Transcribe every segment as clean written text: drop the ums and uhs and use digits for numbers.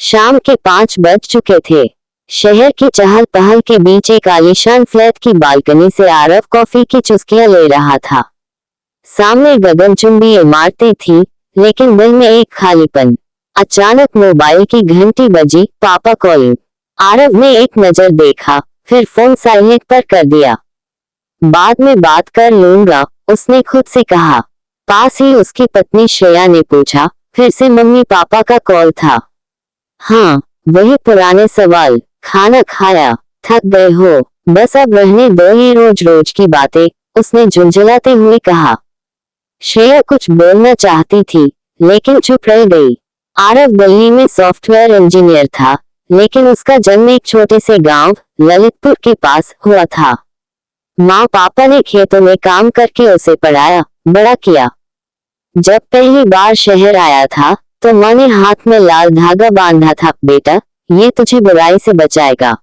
शाम के 5 बज चुके थे। शहर की चहल पहल के बीच एक आलीशान फ्लैट की बालकनी से आरव कॉफी की चुस्कियां ले रहा था। सामने गगनचुंबी इमारतें थी, लेकिन दिल में एक खालीपन। अचानक मोबाइल की घंटी बजी। पापा कॉलिंग। आरव ने एक नजर देखा, फिर फोन साइलेंट पर कर दिया। बाद में बात कर लूंगा, उसने खुद से कहा। पास ही उसकी पत्नी श्रेया ने पूछा, फिर से मम्मी पापा का कॉल था। हाँ, वही पुराने सवाल। खाना खाया? थक गए हो? बस अब रहने दो ये रोज रोज की बातें, उसने झुंझलाते हुए कहा। श्रेया कुछ बोलना चाहती थी, लेकिन चुप रह गई। आरव दिल्ली में सॉफ्टवेयर इंजीनियर था, लेकिन उसका जन्म एक छोटे से गांव ललितपुर के पास हुआ था। माँ पापा ने खेतों में काम करके उसे पढ़ाया, बड़ा किया। जब पहली बार शहर आया था, तो माँ ने हाथ में लाल धागा बांधा था, बेटा ये तुझे बुराई से बचाएगा।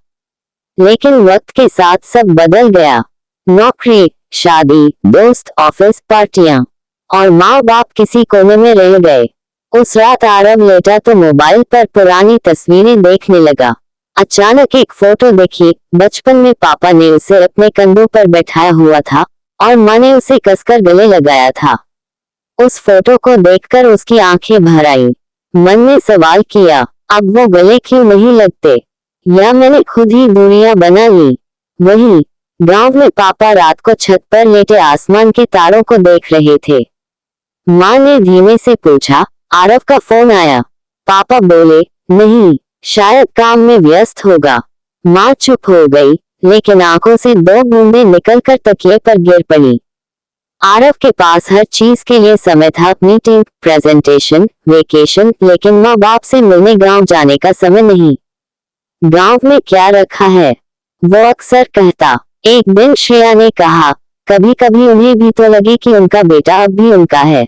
लेकिन वक्त के साथ सब बदल गया। नौकरी, शादी, दोस्त, ऑफिस, पार्टियां, और माँ बाप किसी कोने में रह गए। उस रात आरव लेटा तो मोबाइल पर पुरानी तस्वीरें देखने लगा। अचानक एक फोटो देखी। बचपन में पापा ने उसे अपने कंधों पर बैठाया हुआ था और माँ ने उसे कसकर गले लगाया था। उस फोटो को देखकर उसकी आंखें भर आई। मन ने सवाल किया, अब वो गले क्यों नहीं लगते? या मैंने खुद ही दूरियां बना ली? वही गांव में पापा रात को छत पर लेटे आसमान के तारों को देख रहे थे। माँ ने धीमे से पूछा, आरव का फोन आया? पापा बोले, नहीं, शायद काम में व्यस्त होगा। माँ चुप हो गई, लेकिन आंखों से 2 बूंदें निकलकर तकिए पर गिर पड़ी। आरव के पास हर चीज के लिए समय था, मीटिंग, प्रेजेंटेशन, वेकेशन, लेकिन माँ बाप से मिलने गांव जाने का समय नहीं। गांव में क्या रखा है? वो अक्सर कहता। एक दिन श्रेया ने कहा, कभी कभी उन्हें भी तो लगे कि उनका बेटा अब भी उनका है।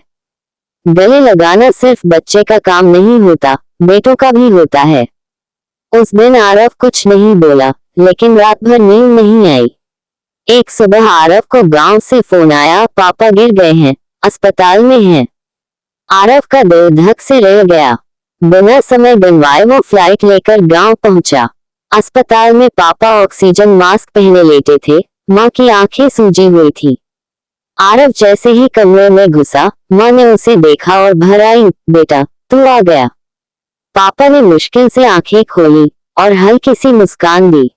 गले लगाना सिर्फ बच्चे का काम नहीं होता, बेटों का भी होता है। उस दिन आरव कुछ नहीं बोला, लेकिन रात भर नींद नहीं आई। एक सुबह आरव को गांव से फोन आया, पापा गिर गए हैं, अस्पताल में हैं। आरव का दिल धक से रह गया। बिना समय गंवाए वो फ्लाइट लेकर गांव पहुंचा। अस्पताल में पापा ऑक्सीजन मास्क पहने लेटे थे, माँ की आंखें सूजी हुई थी। आरव जैसे ही कमरे में घुसा, माँ ने उसे देखा और भर आई, बेटा तू आ गया। पापा ने मुश्किल से आंखें खोली और हल्की सी मुस्कान दी।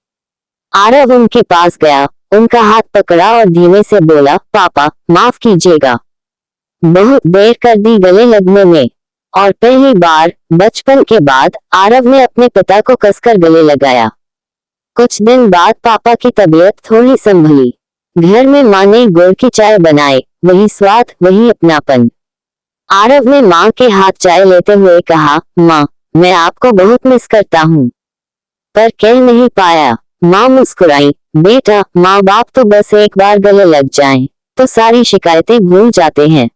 आरव उनके पास गया, उनका हाथ पकड़ा और धीमे से बोला, पापा माफ कीजिएगा, बहुत देर कर दी गले लगने में। और पहली बार बचपन के बाद आरव ने अपने पिता को कसकर गले लगाया। कुछ दिन बाद पापा की तबीयत थोड़ी संभली। घर में माँ ने गुड़ की चाय बनाई, वही स्वाद, वही अपनापन। आरव ने माँ के हाथ चाय लेते हुए कहा, माँ मैं आपको बहुत मिस करता हूँ। पर कह नहीं पाया। माँ मुस्कुराई, बेटा माँ बाप तो बस एक बार गले लग जाएं, तो सारी शिकायतें भूल जाते हैं।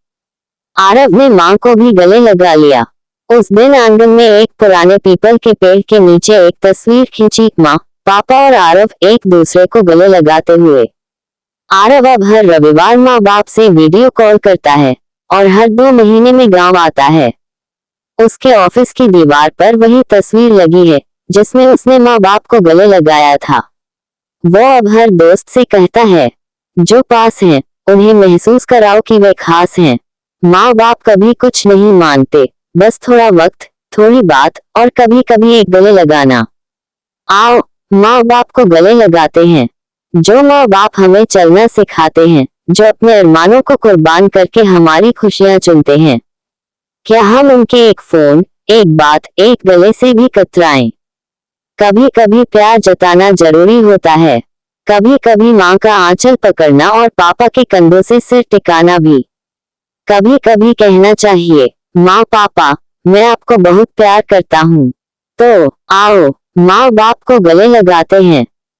आरव ने माँ को भी गले लगा लिया। उस दिन आंगन में एक पुराने पीपल के पेड़ के नीचे एक तस्वीर खींची, माँ, पापा और आरव एक दूसरे को गले लगाते हुए। आरव अब हर रविवार माँ बाप से वीडियो कॉल करता है और हर 2 महीने में गांव आता है। उसके ऑफिस की दीवार पर वही तस्वीर लगी है, जिसमें उसने माँ बाप को गले लगाया था। वो अब हर दोस्त से कहता है, जो पास हैं, उन्हें महसूस कराओ कि वे खास हैं। माँ बाप कभी कुछ नहीं मानते, बस थोड़ा वक्त, थोड़ी बात और कभी कभी एक गले लगाना। आओ माँ बाप को गले लगाते हैं। जो माँ बाप हमें चलना सिखाते हैं, जो अपने अरमानों को कुर्बान करके हमारी खुशियां चुनते हैं। क्या हम उनके एक फोन, एक बात, एक गले से भी कतराएं? कभी कभी प्यार जताना जरूरी होता है। कभी कभी माँ का आंचल पकड़ना और पापा के कंधों से सिर टिकाना भी। कभी कभी कहना चाहिए, माँ पापा मैं आपको बहुत प्यार करता हूँ। तो आओ माँ बाप को गले लगाते हैं।